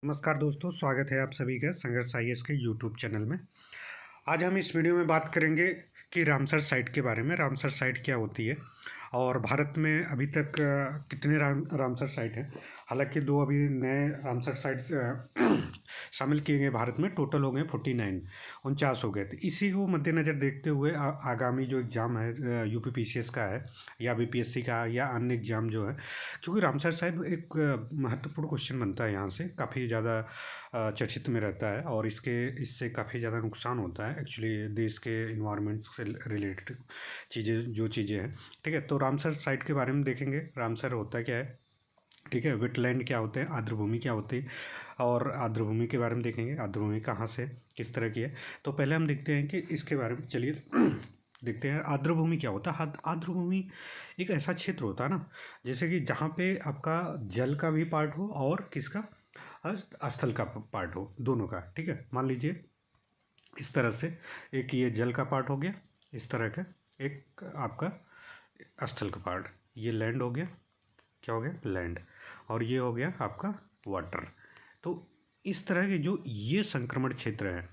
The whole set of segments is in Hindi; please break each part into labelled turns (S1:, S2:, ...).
S1: नमस्कार दोस्तों, स्वागत है आप सभी का संघर्ष आईएएस के यूट्यूब चैनल में। आज हम इस वीडियो में बात करेंगे कि रामसर साइट के बारे में। रामसर साइट क्या होती है और भारत में अभी तक कितने रामसर साइट हैं। हालांकि 2 अभी नए रामसर साइट शामिल किए गए भारत में। टोटल हो गए 49 हो गए। तो इसी को मद्देनज़र देखते हुए आगामी जो एग्ज़ाम है यूपीपीसीएस का है या बीपीएससी का या अन्य एग्ज़ाम जो है, क्योंकि रामसर साइट एक महत्वपूर्ण क्वेश्चन बनता है, यहाँ से काफ़ी ज़्यादा चर्चित में रहता है और इससे काफ़ी ज़्यादा नुकसान होता है एक्चुअली देश के इन्वायरमेंट से रिलेटेड चीज़ें हैं। ठीक है, तो रामसर साइट के बारे में देखेंगे। रामसर होता क्या है, ठीक है, वेटलैंड क्या होते हैं, आर्द्रभूमि क्या होती है, और आर्द्रभूमि के बारे में देखेंगे। आर्द्रभूमि कहाँ से किस तरह की है, तो पहले हम देखते हैं कि इसके बारे में। चलिए देखते हैं आर्द्रभूमि क्या होता है। आर्द्रभूमि एक ऐसा क्षेत्र होता है ना, जैसे कि जहाँ पे आपका जल का भी पार्ट हो और किसका स्थल का पार्ट हो, दोनों का। ठीक है, मान लीजिए इस तरह से एक ये जल का पार्ट हो गया, इस तरह का एक आपका स्थल का पार्ट, ये लैंड हो गया, क्या हो गया, लैंड, और ये हो गया आपका वाटर। तो इस तरह के जो ये संक्रमण क्षेत्र है,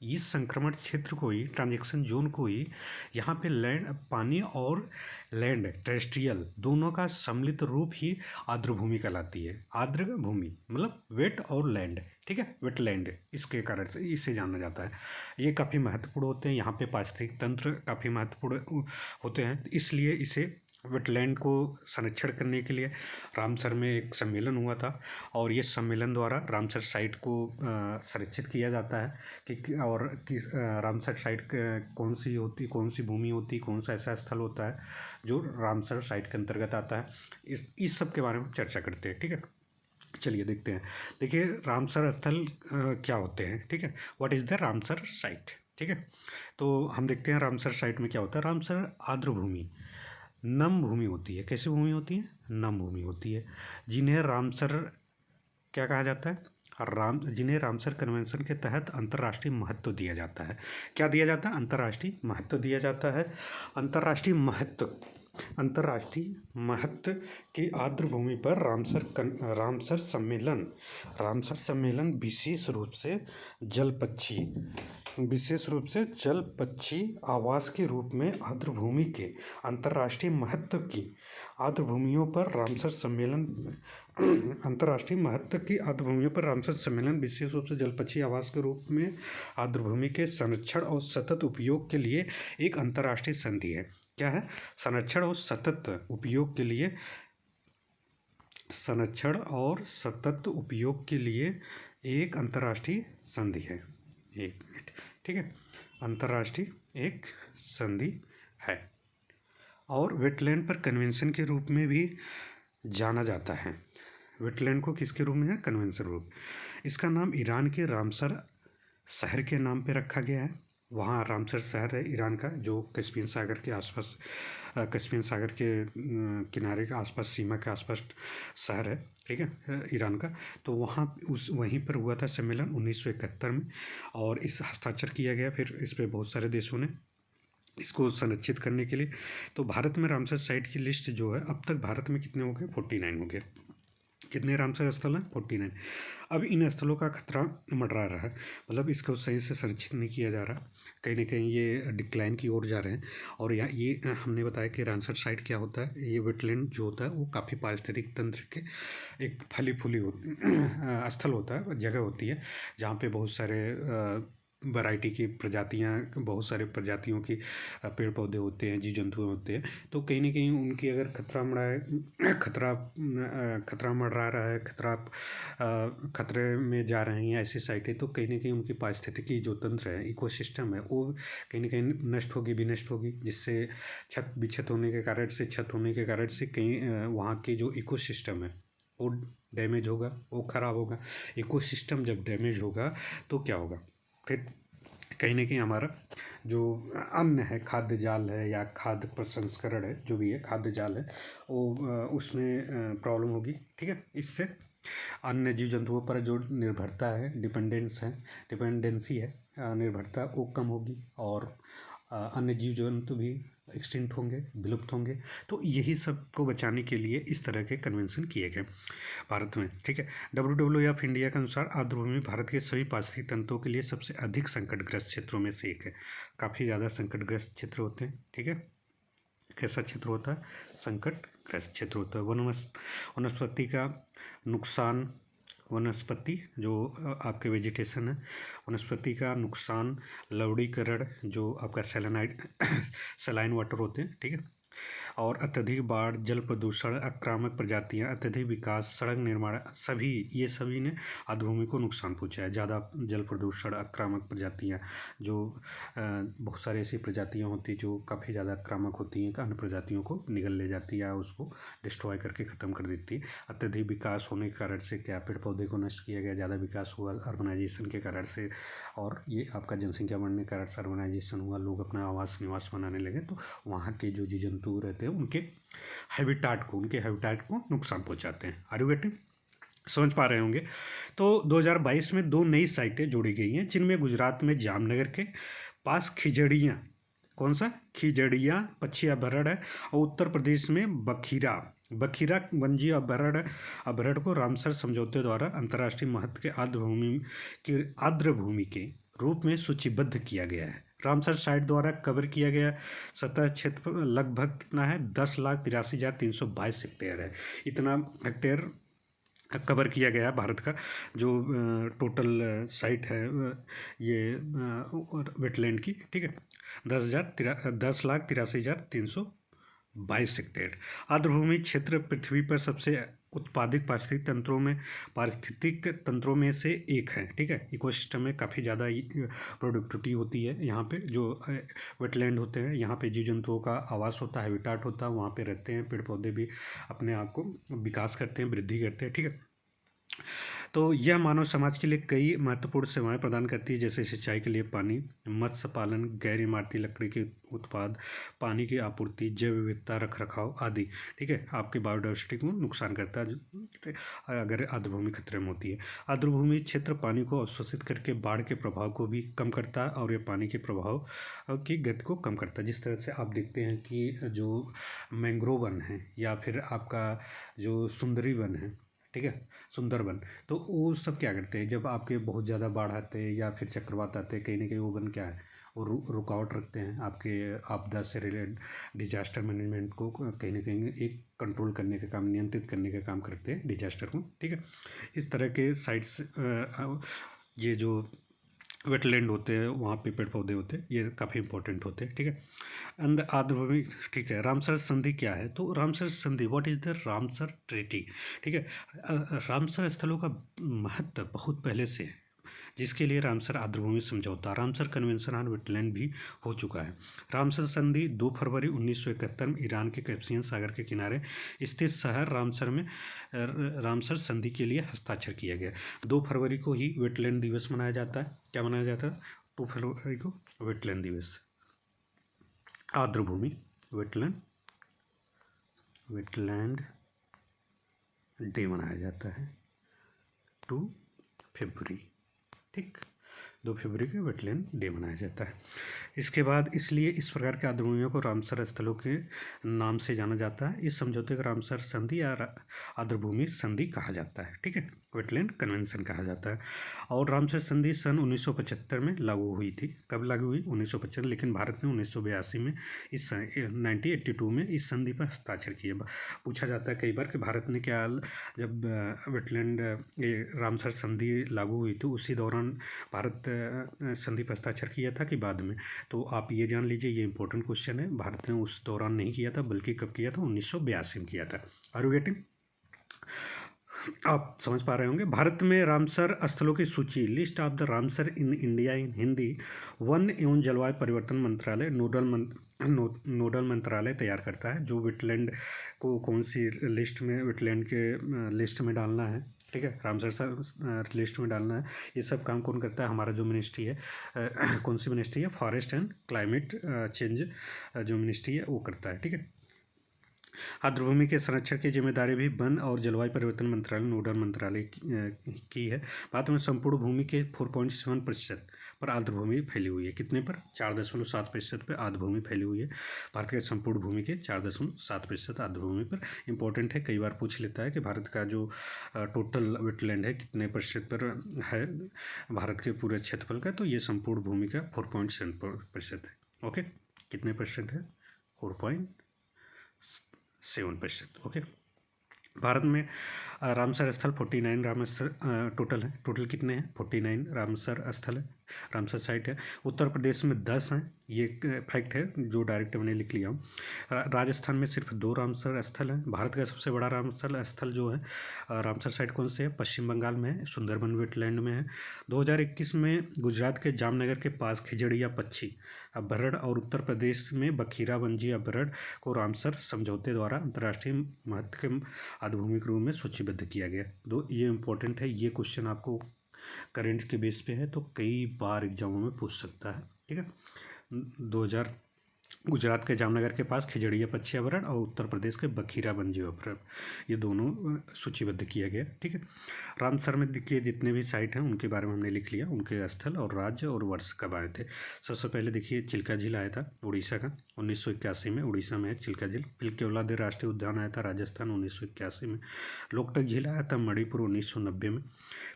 S1: इस संक्रमण क्षेत्र को ही, ट्रांजेक्शन जोन को ही, यहाँ पे लैंड, पानी और लैंड, टेरेस्ट्रियल दोनों का सम्मिलित रूप ही आर्द्रभूमि कहलाती है। आर्द्र भूमि मतलब वेट और लैंड, ठीक है, वेटलैंड, इसके कारण से इसे जाना जाता है। ये काफ़ी महत्वपूर्ण होते हैं, यहाँ पे पारिस्थितिक तंत्र काफ़ी महत्वपूर्ण होते हैं, इसलिए इसे वेटलैंड को संरक्षण करने के लिए रामसर में एक सम्मेलन हुआ था, और ये सम्मेलन द्वारा रामसर साइट को संरक्षित किया जाता है और किस रामसर साइट कौन सी भूमि होती, कौन सा ऐसा स्थल होता है जो रामसर साइट के अंतर्गत आता है। इस सब के बारे में चर्चा करते हैं। ठीक है, चलिए देखते हैं। देखिए रामसर स्थल क्या होते हैं, ठीक है, what is the Ramsar site. ठीक है, तो हम देखते हैं रामसर साइट में क्या होता है। रामसर आर्द्र भूमि, नम भूमि होती है। कैसी भूमि होती है, नम भूमि होती है, जिन्हें रामसर क्या कहा जाता है, जिन्हें रामसर कन्वेंशन के तहत अंतर्राष्ट्रीय महत्व दिया जाता है। क्या दिया जाता है, अंतर्राष्ट्रीय महत्व दिया जाता है। अंतर्राष्ट्रीय महत्व की आर्द्र भूमि पर रामसर सम्मेलन विशेष रूप से जल पक्षी आवास के रूप में आर्द्र भूमि के अंतर्राष्ट्रीय महत्व की आर्द्र भूमियों पर रामसर सम्मेलन अंतर्राष्ट्रीय महत्व की आर्द्र भूमियों पर रामसर सम्मेलन विशेष रूप से जलपक्षी आवास के रूप में आर्द्र भूमि के संरक्षण और सतत उपयोग के लिए एक अंतर्राष्ट्रीय संधि है। क्या है, संरक्षण और सतत उपयोग के लिए एक अंतर्राष्ट्रीय संधि है। एक मिनट, ठीक है, अंतर्राष्ट्रीय एक संधि है, और वेटलैंड पर कन्वेंशन के रूप में भी जाना जाता है। वेटलैंड को किसके रूप में है, कन्वेंशन रूप। इसका नाम ईरान के रामसर शहर के नाम पे रखा गया है। वहाँ रामसर शहर है ईरान का, जो कैस्पियन सागर के आसपास, कैस्पियन सागर के किनारे के आसपास, सीमा के आसपास शहर है, ठीक है, ईरान का। तो वहीं पर हुआ था सम्मेलन 1971 में, और इस हस्ताक्षर किया गया फिर इस पर बहुत सारे देशों ने इसको संरक्षित करने के लिए। तो भारत में रामसर साइट की लिस्ट जो है, अब तक भारत में कितने हो गए, 49 हो गए। कितने रामसर स्थल हैं, 49। अब इन स्थलों का खतरा मंडरा रहा है, मतलब इसको सही से संरक्षित नहीं किया जा रहा, कहीं ना कहीं ये डिक्लाइन की ओर जा रहे हैं। और ये हमने बताया कि रामसर साइट क्या होता है, ये वेटलैंड जो होता है वो काफ़ी पारिस्थितिक तंत्र के एक फली फूली स्थल होता है, जगह होती है, जहाँ पे बहुत सारे वैरायटी की प्रजातियाँ, बहुत सारे प्रजातियों की पेड़ पौधे होते हैं, जीव जंतु होते हैं। तो कहीं ना कहीं उनकी अगर खतरा मंडरा रहा है, खतरे में जा रही हैं ऐसी साइटें, तो कहीं ना कहीं उनकी पारिस्थितिकी जो तंत्र है, इकोसिस्टम है, वो कहीं ना कहीं विनष्ट होगी, जिससे छत होने के कारण से कहीं वहाँ के जो इकोसिस्टम है वो डैमेज होगा, वो ख़राब होगा। इकोसिस्टम जब डैमेज होगा तो क्या होगा, फिर कहीं ना कहीं हमारा जो अन्न है, खाद्य जाल है या खाद्य प्रसंस्करण है, जो भी है खाद्य जाल है, वो उसमें प्रॉब्लम होगी। ठीक है, इससे अन्य जीव जंतुओं पर जो निर्भरता है, डिपेंडेंसी है, निर्भरता वो कम होगी, और अन्य जीव जंतु भी एक्सटिंक्ट होंगे, विलुप्त होंगे। तो यही सब को बचाने के लिए इस तरह के कन्वेंशन किए गए भारत में, ठीक है। WWF इंडिया के अनुसार आर्द्रभूमि भारत के सभी पारिस्थितिक तंत्रों के लिए सबसे अधिक संकटग्रस्त क्षेत्रों में से एक है। काफ़ी ज़्यादा संकटग्रस्त क्षेत्र होते हैं, ठीक है। कैसा क्षेत्र होता है? संकटग्रस्त क्षेत्र होता है। वनस्पति का नुकसान, वनस्पति जो आपके वेजिटेशन है, वनस्पति का नुकसान, लवणीकरण जो आपका सलाइन वाटर होते हैं, ठीक है, और अत्यधिक बाढ़, जल प्रदूषण, आक्रामक प्रजातियां, अत्यधिक विकास, सड़क निर्माण, ये सभी ने आर्द्रभूमि को नुकसान पहुंचाया। ज़्यादा जल प्रदूषण, आक्रामक प्रजातियां, जो बहुत सारी ऐसी प्रजातियां होती हैं जो काफ़ी ज़्यादा आक्रामक होती हैं, अन्य प्रजातियों को निगल ले जाती है, उसको डिस्ट्रॉय करके ख़त्म कर देती है। अत्यधिक विकास होने के कारण से क्या पेड़ पौधे को नष्ट किया गया, ज़्यादा विकास हुआ अर्बनाइजेशन के कारण से, और ये आपका जनसंख्या बढ़ने के कारण से अर्बनाइजेशन हुआ, लोग अपना आवास निवास बनाने लगे, तो वहाँ के जो जीव जंतु रहते हैं उनके हैबिटाट को नुकसान पहुँचाते हैं। Are you getting? समझ पा रहे होंगे। तो 2022 में 2 नई साइटें जोड़ी गई हैं, जिनमें गुजरात में जामनगर के पास खिजड़ियाँ, कौन सा? खिजड़ियाँ पक्षी अभयारण्य है, और उत्तर प्रदेश में बखीरा वन्यजीव अभयारण्य को रामसर समझौते द्वारा अंतर्राष्ट्रीय महत्व के आर्द्रभूमि के रूप में सूचीबद्ध किया गया है। रामसर साइट द्वारा कवर किया गया सतह क्षेत्र लगभग कितना है? 10,83,322 हेक्टेयर है। इतना हेक्टेयर कवर किया गया भारत का जो टोटल साइट है ये वेटलैंड की, ठीक है, 10,83,322 हेक्टेयर। आर्द्रभूमि क्षेत्र पृथ्वी पर सबसे उत्पादक पारिस्थितिक तंत्रों में से एक है, ठीक है। इकोसिस्टम में काफ़ी ज़्यादा प्रोडक्टिविटी होती है यहाँ पे। जो वेटलैंड होते हैं यहाँ पे जीव जंतुओं का आवास होता है, हैबिटाट होता है, वहाँ पे रहते हैं, पेड़ पौधे भी अपने आप को विकास करते हैं, वृद्धि करते हैं, ठीक है। तो यह मानव समाज के लिए कई महत्वपूर्ण सेवाएं प्रदान करती है, जैसे सिंचाई के लिए पानी, मत्स्य पालन, गैर इमारती लकड़ी के उत्पाद, पानी की आपूर्ति, जैव विविधता रखरखाव आदि, ठीक है। आपकी बायोडाइवर्सिटी को नुकसान करता है अगर आर्द्रभूमि खतरे में होती है। आर्द्रभूमि क्षेत्र पानी को अवशोषित करके बाढ़ के प्रभाव को भी कम करता है, और ये पानी के प्रभाव की गति को कम करता है। जिस तरह से आप देखते हैं कि जो मैंग्रोव वन है या फिर आपका जो सुंदरी वन है, ठीक है, सुंदरबन, तो वो सब क्या करते हैं, जब आपके बहुत ज़्यादा बाढ़ आते हैं या फिर चक्रवात आते हैं, कहीं ना कहीं वो वन क्या है, वो रुकावट रखते हैं आपके आपदा से रिलेटेड डिजास्टर मैनेजमेंट को कहीं ना कहीं एक कंट्रोल करने का काम, नियंत्रित करने का काम करते हैं डिजास्टर को, ठीक है। इस तरह के साइट्स ये जो वेटलैंड होते हैं वहाँ पे पेड़ पौधे होते हैं, ये काफ़ी इंपॉर्टेंट होते हैं, ठीक है। एंड आर्द्रभूमि, ठीक है। रामसर संधि क्या है? तो रामसर संधि, what is the Ramsar treaty, ठीक है। रामसर स्थलों का महत्व बहुत पहले से है, जिसके लिए रामसर आर्द्रभूमि समझौता, रामसर कन्वेंशन ऑन वेटलैंड भी हो चुका है। रामसर संधि 2 फरवरी 1971 में ईरान के कैस्पियन सागर के किनारे स्थित शहर रामसर में रामसर संधि के लिए हस्ताक्षर किया गया। 2 फरवरी को ही वेटलैंड दिवस मनाया जाता है। क्या मनाया जाता है? 2 फरवरी को वेटलैंड दिवस, आर्द्रभूमि वेटलैंड डे मनाया जाता है 2 फरवरी, ठीक। 2 फरवरी को वेटलैंड डे मनाया जाता है। इसके बाद इसलिए इस प्रकार के आर्द्रभूमियों को रामसर स्थलों के नाम से जाना जाता है। इस समझौते को रामसर संधि या आर्द्रभूमि संधि कहा जाता है, ठीक है, वेटलैंड कन्वेंशन कहा जाता है। और रामसर संधि सन 1975 में लागू हुई थी। कब लागू हुई? 1975, लेकिन भारत ने 1982 में 1982 में इस संधि पर हस्ताक्षर किए। पूछा जाता है कई बार कि भारत ने क्या, जब वेटलैंड रामसर संधि लागू हुई थी उसी दौरान भारत संधि पर हस्ताक्षर किया था कि बाद में? तो आप ये जान लीजिए, ये इंपॉर्टेंट क्वेश्चन है। भारत ने उस दौरान नहीं किया था, बल्कि कब किया था? 1982 में किया था। Are you getting? आप समझ पा रहे होंगे। भारत में रामसर स्थलों की सूची, list of the Ramsar in India in Hindi, one एवं जलवायु परिवर्तन मंत्रालय नोडल मंत्रालय तैयार करता है। जो वेटलैंड को कौन सी लिस्ट में, वेटलैंड के लिस्ट में डालना है, ठीक है, रामसर लिस्ट में डालना है, ये सब काम कौन करता है? हमारा जो मिनिस्ट्री है, कौन सी मिनिस्ट्री है? फॉरेस्ट एंड क्लाइमेट चेंज जो मिनिस्ट्री है वो करता है, ठीक है। आर्द्रभूमि के संरक्षण की जिम्मेदारी भी वन और जलवायु परिवर्तन मंत्रालय नोडल मंत्रालय की है। भारत में संपूर्ण भूमि के 4.7% पर आर्द्रभूमि फैली हुई है। कितने पर? 4.7% पर आर्द्रभूमि फैली हुई है। भारत के संपूर्ण भूमि के 4.7% आर्द्रभूमि पर। इंपॉर्टेंट है, कई बार पूछ लेता है कि भारत का जो टोटल वेटलैंड है कितने प्रतिशत पर है भारत के पूरे क्षेत्रफल का, तो ये संपूर्ण भूमि का 4.7% है। ओके, कितने परसेंट है? 4.7%। ओके, भारत में रामसर स्थल 49 रामसर टोटल है। टोटल कितने हैं? 49 रामसर स्थल है, रामसर साइट है। उत्तर प्रदेश में 10 हैं, ये एक फैक्ट है जो डायरेक्ट मैंने लिख लिया हूँ। राजस्थान में सिर्फ 2 रामसर स्थल हैं। भारत का सबसे बड़ा रामसर स्थल जो है रामसर साइट कौन से है? पश्चिम बंगाल में है, सुंदरबन वेटलैंड में है। 2021 में गुजरात के जामनगर के पास खिजड़िया पक्षी अभ्यारण्य और उत्तर प्रदेश में बखीरा वन्यजीव अभ्यारण्य को रामसर समझौते द्वारा अंतर्राष्ट्रीय महत्व के आर्द्रभूमि के रूप में सूचीबद्ध किया गया। ये इंपॉर्टेंट है, ये क्वेश्चन आपको करंट के बेस पे है तो कई बार एग्जामों में पूछ सकता है। ठीक है, 2000 गुजरात के जामनगर के पास खिजड़िया पक्षी अभ्यारण्य और उत्तर प्रदेश के बखीरा वन्यजीव अभ्यारण्य, ये दोनों सूचीबद्ध किया गया। ठीक है, रामसर में देखिए जितने भी साइट हैं उनके बारे में हमने लिख लिया, उनके स्थल और राज्य और वर्ष कब आए थे। सबसे पहले देखिए चिल्का झील आया था उड़ीसा का 1981 में, उड़ीसा में है चिल्का झील। फिर केवलादेव राष्ट्रीय उद्यान आया था राजस्थान 1981 में। लोकटक झील आया था मणिपुर 1990 में।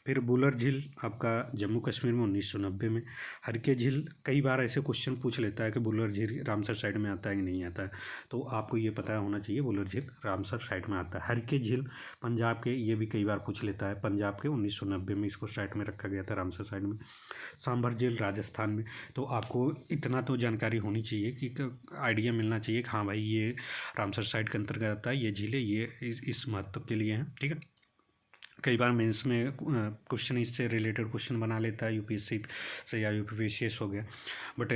S1: फिर बुलर झील आपका जम्मू कश्मीर में 1990 में। हरके झील, कई बार ऐसे क्वेश्चन पूछ लेता है कि बुलर झील रामसर साइड में आता है कि नहीं आता है, तो आपको ये पता होना चाहिए बुलर झील रामसर साइड में आता है। हरके झील पंजाब के, ये भी कई बार पूछ लेता है, पंजाब के 1990 में इसको साइड में रखा गया था रामसर साइड में। सांभर झील राजस्थान में। तो आपको इतना तो जानकारी होनी चाहिए कि आइडिया मिलना चाहिए कि हाँ भाई ये रामसर साइड के अंतर्गत आता है, ये झीलें ये इस महत्व के लिए हैं। ठीक है, कई बार मेंस में क्वेश्चन इससे रिलेटेड क्वेश्चन बना लेता है यूपीएससी से या यूपीपीसीएस हो गया, बट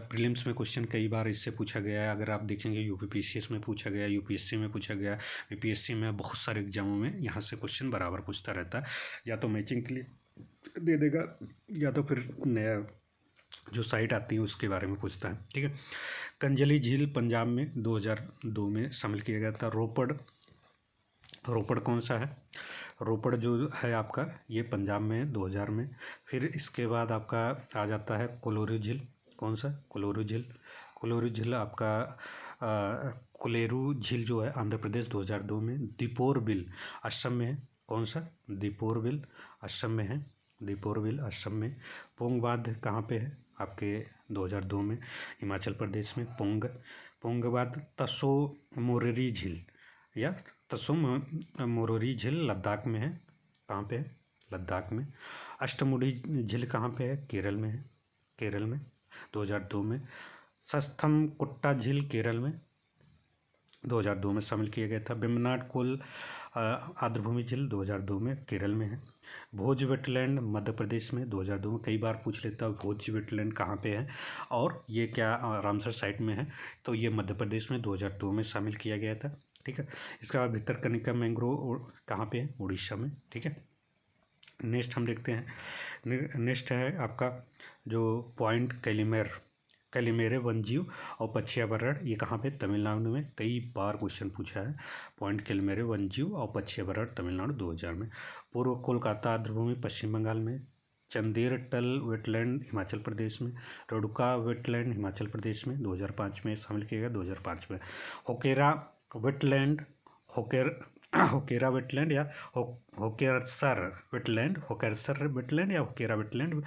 S1: प्रीलिम्स में क्वेश्चन कई बार इससे पूछा गया है। अगर आप देखेंगे यूपीपीसीएस में पूछा गया, यूपीएससी में पूछा गया, बीपीएससी में बहुत सारे एग्जामों में यहाँ से क्वेश्चन बराबर पूछता रहता है। या तो मैचिंग के लिए दे देगा या तो फिर नया जो साइट आती है उसके बारे में पूछता है। ठीक है, कंजली झील पंजाब में 2002 में शामिल किया गया था। रोपड़ कौन सा है? रोपड़ जो है आपका ये पंजाब में है 2000 में। फिर इसके बाद आपका आ जाता है कोलोरू झील। कौन सा? कोलोरू झील। कोलोरू झील आपका कोलेरू झील जो है आंध्र प्रदेश 2002 में। दीपोर बिल असम में है। कौन सा? दीपोर बिल असम में है, दीपोर बिल असम में। पोंग बांध कहाँ पे है? आपके 2002 में हिमाचल प्रदेश में पोंग बांध। तसो मोररी झील या तसो मोररी झील लद्दाख में है। कहाँ पे है? लद्दाख में। अष्टमुडी झील कहाँ पे है? केरल में है, केरल में 2002 में। सस्थम कुट्टा झील केरल में 2002 में शामिल किया गया था। वेम्बनाड कोल आर्द्रभूमि झील 2002 में केरल में है। भोज वेटलैंड मध्य प्रदेश में 2002 में, कई बार पूछ लेता है भोज वेटलैंड कहाँ पे है और ये क्या रामसर साइट में है, तो ये मध्य प्रदेश में 2002 में शामिल किया गया था। ठीक है, इसका भितरकनिका मैंग्रोव कहाँ पे है? उड़ीसा में। ठीक है, नेक्स्ट हम देखते हैं। नेक्स्ट है आपका जो पॉइंट कैलिमेरे वन्यजीव और पक्षी अभ्यारण्य, ये कहाँ पे? तमिलनाडु में। कई बार क्वेश्चन पूछा है पॉइंट कैलिमेरे वन्यजीव और पक्षी अभ्यारण्य तमिलनाडु 2000 में। पूर्व कोलकाता आर्द्रभूमि पश्चिम बंगाल में। चंदेर टल वेटलैंड हिमाचल प्रदेश में। रेडुका वेटलैंड हिमाचल प्रदेश में 2005 में शामिल किया गया 2005 में। होकेरा वेटलैंड होकेरा वेटलैंड या होकेरसर वेटलैंड या होकेरा वेटलैंड,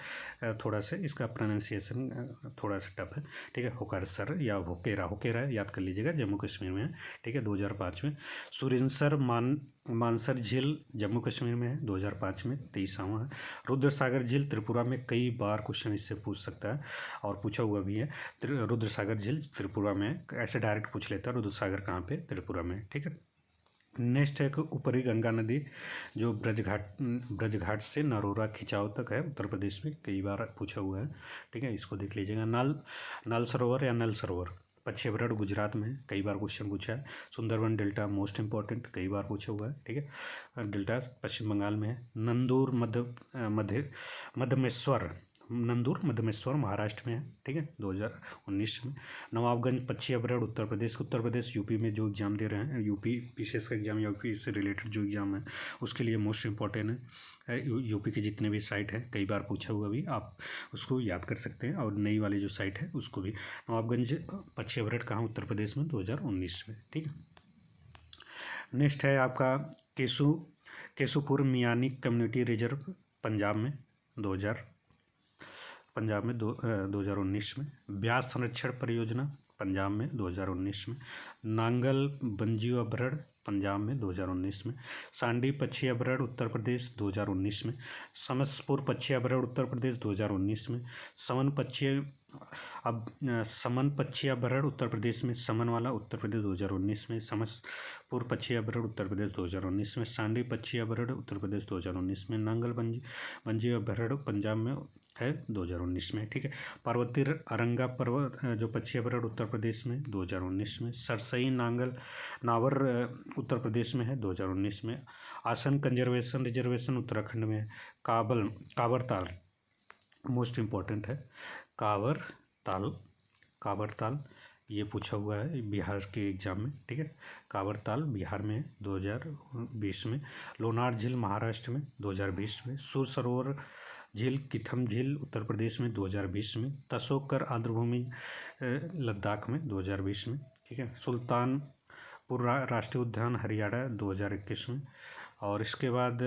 S1: थोड़ा सा इसका प्रोनाउंसिएशन थोड़ा सा टफ है। ठीक है, होकेरसर या होकेरा याद कर लीजिएगा, जम्मू कश्मीर में है। ठीक है, 2005 में। सुरिनसर मानसर झील जम्मू कश्मीर में है 2005 में, 23वां है। रुद्रसागर झील त्रिपुरा में, कई बार क्वेश्चन इससे पूछ सकता है और पूछा हुआ भी है। रुद्रसागर झील त्रिपुरा में, ऐसे डायरेक्ट पूछ लेता है रुद्रसागर कहाँ पे? त्रिपुरा में। ठीक है, नेक्स्ट है कि ऊपरी गंगा नदी जो ब्रजघाट से नरोरा खिंचाव तक है उत्तर प्रदेश में, कई बार पूछा हुआ है। ठीक है, इसको देख लीजिएगा। नल सरोवर या नल सरोवर पक्षी अभ्यारण्य गुजरात में, कई बार क्वेश्चन पूछा है। सुंदरबन डेल्टा मोस्ट इंपॉर्टेंट, कई बार पूछा हुआ है। ठीक है, डेल्टा पश्चिम बंगाल में है। नंदूर मध्यमेश्वर नंदूर मध्यमेश्वर महाराष्ट्र में है, ठीक है, 2019 में। नवाबगंज पश्चिम अब्रड़ उत्तर प्रदेश यूपी में जो एग्ज़ाम दे रहे हैं, यूपी पीसीएस का एग्ज़ाम, यूपी से रिलेटेड जो एग्ज़ाम है उसके लिए मोस्ट इंपॉर्टेंट है। यूपी के जितने भी साइट है, कई बार पूछा हुआ भी, आप उसको याद कर सकते हैं। और नई वाली जो साइट है उसको भी, नवाबगंज पश्चिम अब्रड़ कहाँ, उत्तर प्रदेश में, 2019 में, ठीक है। नेक्स्ट है आपका केशुपुर मियानी कम्युनिटी रिजर्व पंजाब में 2019 में। ब्यास संरक्षण परियोजना पंजाब में 2019 में। नांगल बंजीव अभ्रड़ पंजाब में 2019 में। सांडी पच्छी अभ्रड़ उत्तर प्रदेश 2019 में। समसपुर पच्छी अभ्रड़ उत्तर प्रदेश 2019 में। समन पच्छी अभ्रड़ उत्तर प्रदेश में, समन वाला उत्तर प्रदेश 2019 में। समसपुर पच्छी अभ्रड़ उत्तर प्रदेश 2019 में। सांडी पच्छी अभ्रड़ उत्तर प्रदेश 2019 में। नांगल बंजी अभ्रड़ पंजाब में है 2019 में, ठीक है। पार्वती अरंगा पर्वत जो पश्चिम अभ्रड़ उत्तर प्रदेश में 2019 में। सरसई नावर उत्तर प्रदेश में है 2019 में। आसन कंजर्वेशन रिजर्वेशन उत्तराखंड में है। कावरताल मोस्ट इम्पॉर्टेंट है, कावरताल ये पूछा हुआ है बिहार के एग्जाम में, ठीक है। कावरताल बिहार में 2020 में। लोनार झील महाराष्ट्र में 2020 में। सुर सरोवर झील किथम झील उत्तर प्रदेश में 2020 में। तसोकर आर्द्रभूमि लद्दाख में 2020 में, ठीक है। सुल्तानपुर राष्ट्रीय उद्यान हरियाणा 2021 में। और इसके बाद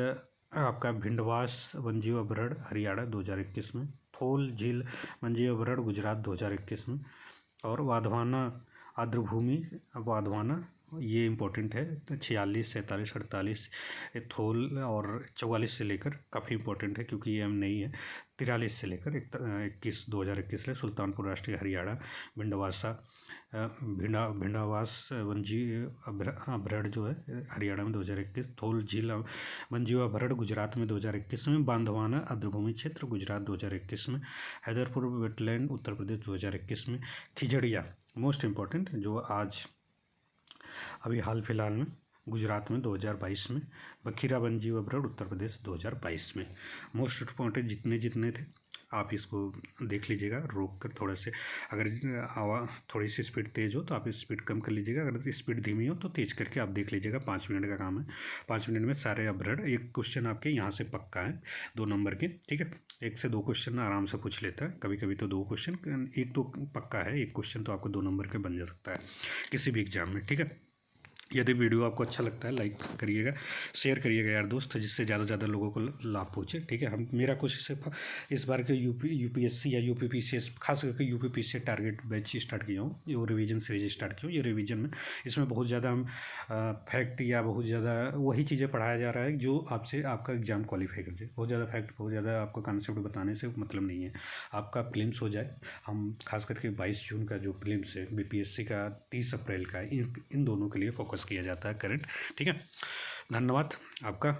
S1: आपका भिंडवास वन्यजीव अभ्रड़ हरियाणा 2021 में। थोल झील वन्यजीव अभ्रड़ गुजरात 2021 में। और वाधवाना आर्द्रभूमि वाधवाना ये इम्पोर्टेंट है, 46, 47, 48 थोल, और 44 से लेकर काफ़ी इम्पोर्टेंट है क्योंकि ये नहीं है। 43 से लेकर 2021 ले सुल्तानपुर राष्ट्रीय हरियाणा। भिंडावास वन्यजीव अभ्रड़ जो है हरियाणा में 2021। थोल झील वन्यजीव अभ्रड़ गुजरात में 2021 में। बांधवाना आर्द्रभूमि क्षेत्र गुजरात 2021 में। हैदरपुर वेटलैंड उत्तर प्रदेश 2021 में। खिजड़िया मोस्ट इम्पॉर्टेंट जो आज अभी हाल फिलहाल में गुजरात में 2022 में। बखीरा वन्यजीव अभ्रड़ उत्तर प्रदेश 2022 में। मोस्ट इम्पॉर्टेंट जितने थे आप इसको देख लीजिएगा रोक कर, थोड़ा से अगर थोड़ी सी स्पीड तेज़ हो तो आप स्पीड कम कर लीजिएगा, अगर स्पीड धीमी हो तो तेज़ करके आप देख लीजिएगा। 5 मिनट का काम है, 5 मिनट में सारे अभ्रड़। एक क्वेश्चन आपके यहाँ से पक्का है 2 नंबर के, ठीक है। 1 से 2 क्वेश्चन आराम से पूछ लेता है, कभी कभी तो 2 क्वेश्चन, एक तो पक्का है, एक क्वेश्चन तो आपको 2 नंबर के बन जा सकता है किसी भी एग्जाम में, ठीक है। यदि वीडियो आपको अच्छा लगता है लाइक करिएगा, शेयर करिएगा यार दोस्त, जिससे ज़्यादा से ज़्यादा लोगों को लाभ पहुँचे, ठीक है। मेरा कोशिश है इस बार के यूपीएससी या यूपीपीसीएस, खास करके यूपीपीसीएस टारगेट बैच स्टार्ट किया हूँ, ये रिवीजन सीरीज स्टार्ट की हूँ। ये रिवीजन में इसमें बहुत ज़्यादा हम फैक्ट या बहुत ज़्यादा वही चीज़ें पढ़ाया जा रहा है जो आपसे आपका एग्जाम क्वालिफाई कर जाए। बहुत ज़्यादा फैक्ट, बहुत ज़्यादा आपको कॉन्सेप्ट बताने से मतलब नहीं है, आपका प्रीलिम्स हो जाए। हम खास करके 22 जून का जो प्रीलिम्स है बीपीएससी का, 30 अप्रैल का, इन दोनों के लिए फोकस किया जाता है करंट, ठीक है। धन्यवाद आपका।